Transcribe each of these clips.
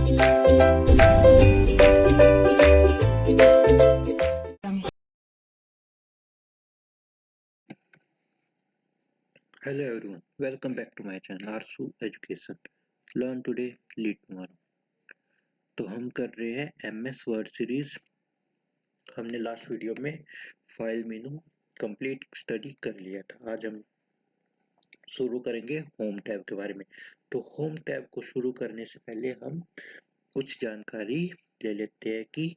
Hello everyone, welcome back to my channel Arsu Education. Learn today, lead tomorrow. तो हम कर रहे हैं MS वर्ड सीरीज। हमने लास्ट वीडियो में फाइल मेनू कंप्लीट स्टडी कर लिया था। आज हम शुरू करेंगे होम टैब के बारे में। तो होम टैब को शुरू करने से पहले हम कुछ जानकारी ले लेते हैं कि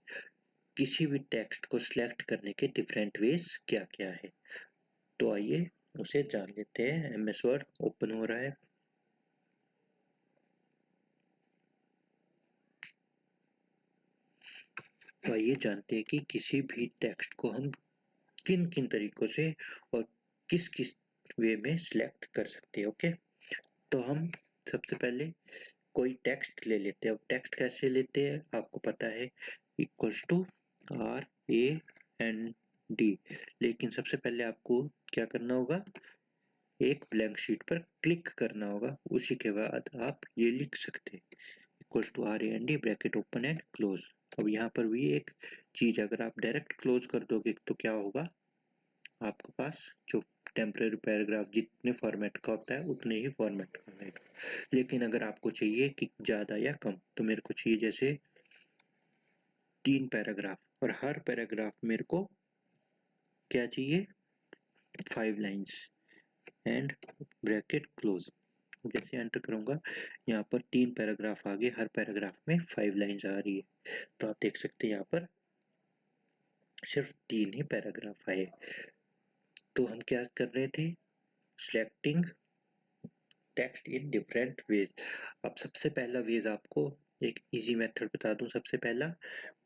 किसी भी टेक्स्ट को सिलेक्ट करने के डिफरेंट वेज क्या क्या है। तो आइए उसे जान लेते हैं। MS वर्ड ओपन हो रहा है। तो आइए जानते हैं कि किसी भी टेक्स्ट को हम किन किन तरीकों से और किस किस वे में सिलेक्ट कर सकते हैं। ओके, तो हम सबसे पहले कोई टेक्स्ट ले लेते हैं। अब टेक्स्ट कैसे लेते हैं आपको पता है, इक्वल्स टू RAND। लेकिन सबसे पहले आपको क्या करना होगा, एक ब्लैंक शीट पर क्लिक करना होगा। उसी के बाद आप ये लिख सकते हैं equals to RAND bracket open and close. अब यहाँ पर भी एक चीज, अगर आप डायरेक्ट क्लोज कर दोगे तो क्या होगा, आपके पास जो टेम्परेरी पैराग्राफ जितने फॉर्मेट का होता है उतने ही फॉर्मेट का रहेगा। लेकिन अगर आपको चाहिए कि ज़्यादा या कम, तो मेरे को चाहिए जैसे 3 पैराग्राफ, और हर पैराग्राफ मेरे को क्या चाहिए, 5 लाइन्स एंड ब्रैकेट क्लोज। जैसे एंटर करूंगा यहाँ पर 3 पैराग्राफ आ गए, हर पैराग्राफ में 5 लाइन्स आ रही है। तो आप देख सकते हैं यहाँ पर सिर्फ 3 ही पैराग्राफ आए। तो हम क्या कर रहे थे, selecting text in different ways. अब सबसे पहला वेज आपको एक इजी मेथड बता दूं। सबसे पहला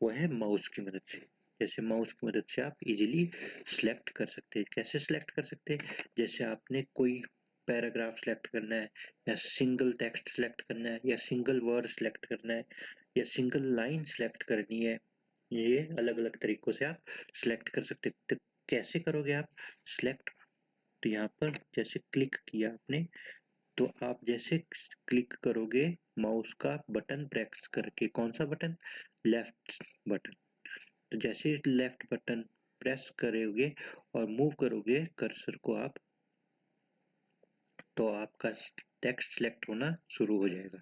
वो है माउस की मदद से। जैसे माउस की मदद से आप इजीली सिलेक्ट कर सकते हैं। कैसे सिलेक्ट कर सकते हैं, जैसे आपने कोई पैराग्राफ सिलेक्ट करना है, या सिंगल टेक्स्ट सिलेक्ट करना है, या सिंगल वर्ड सिलेक्ट करना है, या सिंगल लाइन सिलेक्ट करनी है, ये अलग अलग तरीकों से आप सिलेक्ट कर सकते हैं। तो कैसे करोगे आप सिलेक्ट, तो यहाँ पर जैसे क्लिक किया आपने, तो आप जैसे क्लिक करोगे माउस का बटन प्रेस करके, कौन सा बटन, लेफ्ट बटन। तो जैसे लेफ्ट बटन प्रेस करोगे और मूव करोगे कर्सर को आप, तो आपका टेक्स्ट सिलेक्ट होना शुरू हो जाएगा।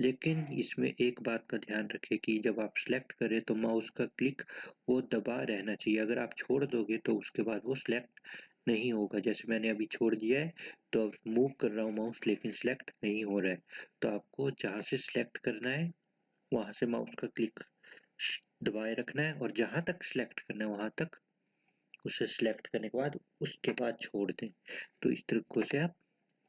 लेकिन इसमें एक बात का ध्यान रखें कि जब आप सिलेक्ट करें तो माउस का क्लिक वो दबा रहना चाहिए। अगर आप छोड़ दोगे तो उसके बाद वो सिलेक्ट नहीं होगा। जैसे मैंने अभी छोड़ दिया है, तो अब मूव कर रहा हूँ माउस, लेकिन सिलेक्ट नहीं हो रहा है। तो आपको जहाँ से सिलेक्ट करना है वहां से माउस का क्लिक दबाए रखना है, और जहां तक सिलेक्ट करना है वहां तक उसे सिलेक्ट करने के बाद उसके बाद छोड़ दें। तो इस तरीके से आप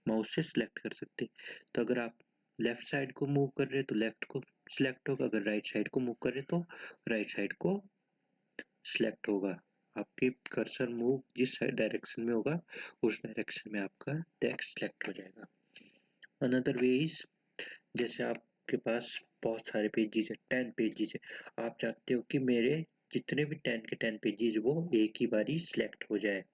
माउस से सिलेक्ट कर सकते हैं। तो अगर आप लेफ्ट साइड को मूव कर रहे हैं तो लेफ्ट को सिलेक्ट होगा, अगर राइट साइड को मूव कर रहे हैं तो राइट साइड को सिलेक्ट होगा। आपके कर्सर मूव जिस डायरेक्शन में होगा उस डायरेक्शन में आपका टेक्स्ट सिलेक्ट हो जाएगा। अनदर वे इज, जैसे आपके पास बहुत सारे पेजेस है, 10 पेजेस है, आप चाहते हो कि मेरे जितने भी 10 के 10 पेजेस वो एक ही बारी सिलेक्ट हो जाए,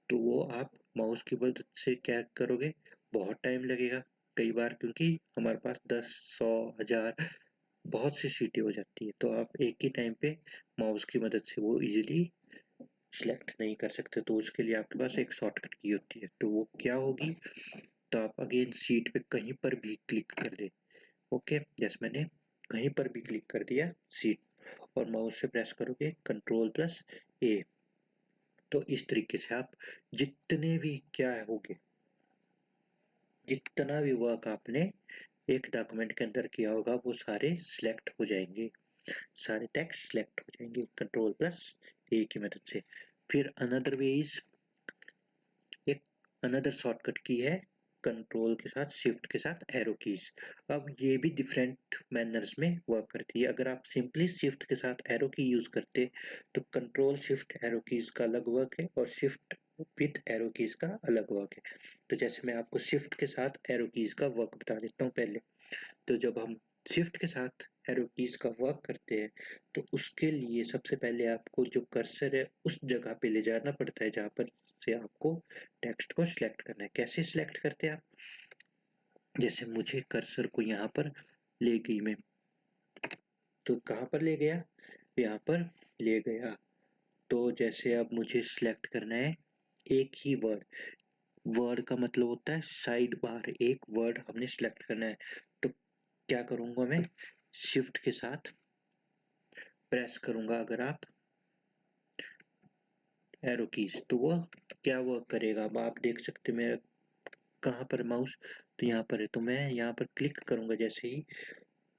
तो वो आप माउस की मदद से क्या करोगे, बहुत टाइम लगेगा कई बार, क्योंकि हमारे पास 10, 100, 1000 बहुत सी सीटें हो जाती है। तो आप एक ही टाइम पे माउस की मदद से वो इजीली सिलेक्ट नहीं कर सकते। तो उसके लिए आपके पास एक शॉर्टकट की होती है, तो वो क्या होगी, तो आप अगेन सीट पे कहीं पर भी क्लिक कर दे। ओके, जैसे मैंने कहीं पर भी क्लिक कर दिया सीट, और माउस से प्रेस करोगे Ctrl+A। तो इस तरीके से आप जितने भी क्या होगे, जितना भी वर्क आपने एक डॉक्यूमेंट के अंदर किया होगा वो सारे सिलेक्ट हो जाएंगे, सारे टेक्स्ट सिलेक्ट हो जाएंगे Ctrl+A की मदद से। फिर अनदर वे इज, एक अनदर शॉर्टकट की है कंट्रोल के साथ शिफ्ट के साथ एरो कीज। अब ये भी डिफरेंट मैनर्स में वर्क करती है। अगर आप सिंपली शिफ्ट के साथ एरो की यूज करते तो कंट्रोल शिफ्ट एरो कीज का अलग वर्क है, और शिफ्ट विद एरो कीज का अलग वर्क है। तो जैसे मैं आपको शिफ्ट के साथ एरो कीज का वर्क बता देता हूँ पहले। तो जब हम शिफ्ट के साथ एरो कीज का वर्क करते हैं तो उसके लिए सबसे पहले आपको जो कर्सर है उस जगह पे ले जाना पड़ता है जहाँ पर से आपको टेक्स्ट को सिलेक्ट करना है। कैसे सिलेक्ट करते हैं आप, जैसे मुझे कर्सर को यहाँ पर ले गई मैं तो कहाँ पर ले गया, यहाँ पर ले गया। तो जैसे अब मुझे सिलेक्ट करना है एक ही वर्ड, वर्ड का मतलब होता है साइड बार, एक वर्ड हमने सिलेक्ट करना है। तो क्या करूंगा मैं, शिफ्ट के साथ प्रेस करूंगा अगर आप एरो कीज, तो वो क्या वर्क करेगा। अब आप देख सकते हैं मेरा कहाँ पर माउस, तो यहाँ पर है। तो मैं यहाँ पर क्लिक करूंगा जैसे ही,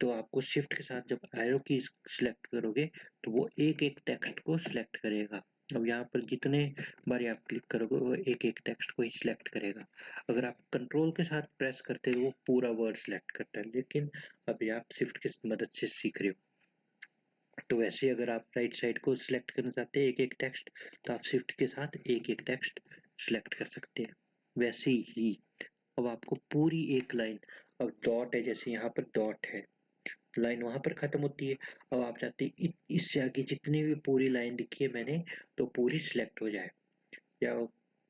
तो आपको शिफ्ट के साथ जब एरो की सिलेक्ट करोगे तो वो एक एक टेक्स्ट को सिलेक्ट करेगा। अब यहाँ पर जितने बार आप क्लिक करोगे वो एक एक टेक्स्ट को ही सिलेक्ट करेगा। अगर आप कंट्रोल के साथ प्रेस करते हो वो पूरा वर्ड सिलेक्ट करता है, लेकिन अभी आप शिफ्ट की मदद से सीख रहे हो। तो वैसे अगर आप राइट साइड को सिलेक्ट करना चाहते हैं एक एक टेक्स्ट, तो आप शिफ्ट के साथ एक एक टेक्स्ट सिलेक्ट कर सकते हैं। वैसे ही अब आपको पूरी एक लाइन, अब डॉट है जैसे यहाँ पर डॉट है, लाइन वहां पर खत्म होती है। अब आप चाहते हैं इससे आगे जितनी भी पूरी लाइन लिखी है मैंने तो पूरी सिलेक्ट हो जाए, या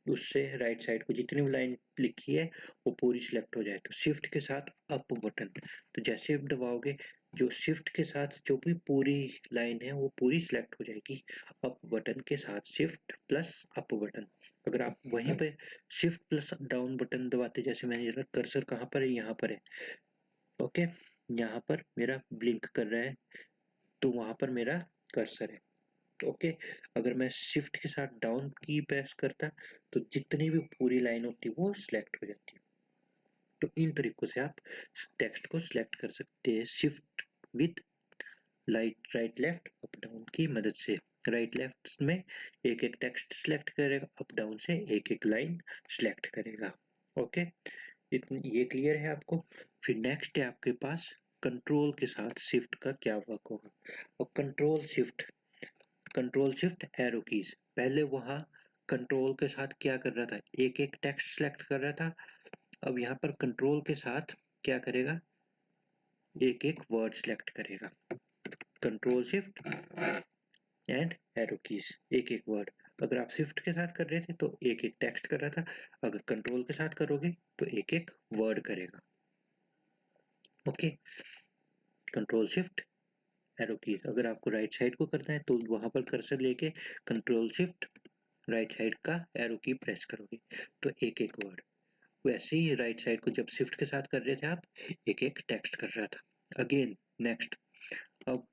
उससे राइट साइड को जितनी भी लाइन लिखी है वो पूरी सिलेक्ट हो जाए, तो शिफ्ट के साथ अप बटन, तो जैसे आप दबाओगे जो शिफ्ट के साथ जो भी पूरी लाइन है वो पूरी सिलेक्ट हो जाएगी अप बटन के साथ, शिफ्ट प्लस अप बटन। अगर आप वहीं पे शिफ्ट प्लस डाउन बटन दबाते, जैसे मैंने कर्सर कहाँ पर है, यहाँ पर है, ओके, यहाँ पर मेरा ब्लिंक कर रहा है तो वहां पर मेरा कर्सर है, ओके। अगर मैं शिफ्ट के साथ डाउन की प्रेस करता तो जितनी भी पूरी लाइन होती वो सिलेक्ट हो जाती। तो इन तरीकों से आप टेक्स्ट को सिलेक्ट कर सकते हैं shift with right left up down की मदद से। राइट लेफ्ट में एक एक टेक्स्ट सिलेक्ट करेगा, अप डाउन से एक एक लाइन सिलेक्ट करेगा, ओके। ये क्लियर है आपको। फिर नेक्स्ट है आपके पास कंट्रोल के साथ शिफ्ट का क्या वर्क होगा। और कंट्रोल शिफ्ट एरो कीज, पहले वहां कंट्रोल के साथ क्या कर रहा था, एक एक टेक्स्ट सिलेक्ट कर रहा था। अब यहाँ पर कंट्रोल के साथ क्या करेगा, एक एक वर्ड सिलेक्ट करेगा। Control shift and arrow keys, एक एक वर्ड। अगर आप शिफ्ट के साथ कर रहे थे तो एक एक टेक्स्ट कर रहा था, अगर कंट्रोल के साथ करोगे तो एक एक वर्ड करेगा, okay. Control shift arrow keys, अगर आपको राइट साइड को करना है तो वहां पर कर्सर लेके कंट्रोल शिफ्ट राइट साइड का एरो की प्रेस करोगे तो एक एक वर्ड। वैसे ही राइट साइड को जब शिफ्ट के साथ कर रहे थे आप, एक एक टेक्स्ट कर रहा था। अगेन नेक्स्ट, अब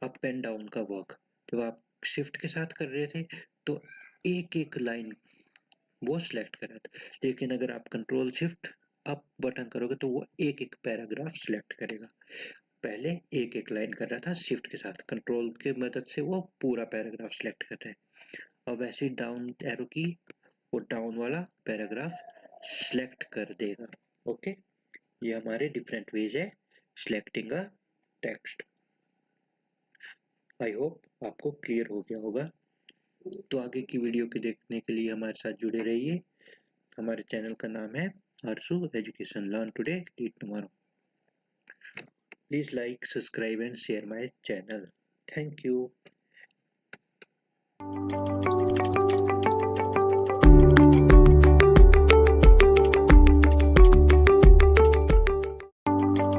अप एंड डाउन का वर्क, जब आप शिफ्ट के साथ कर रहे थे तो एक एक लाइन वो सिलेक्ट कर रहा था, लेकिन अगर आप कंट्रोल शिफ्ट अप बटन करोगे तो वो एक एक पैराग्राफ सिलेक्ट करेगा। पहले एक एक लाइन कर रहा था, शिफ्ट के साथ कंट्रोल की मदद से वो पूरा पैराग्राफ सिलेक्ट कर रहा है। अब ऐसे डाउन एरो की वो डाउन वाला पैराग्राफ सिलेक्ट कर देगा, ओके। ये हमारे डिफरेंट वेज है selecting a text. I hope आपको क्लियर हो गया होगा। तो आगे की वीडियो के देखने के लिए हमारे साथ जुड़े रहिए। हमारे चैनल का नाम है Harshu education, learn today lead tomorrow. Please like, subscribe and share my channel. Thank you.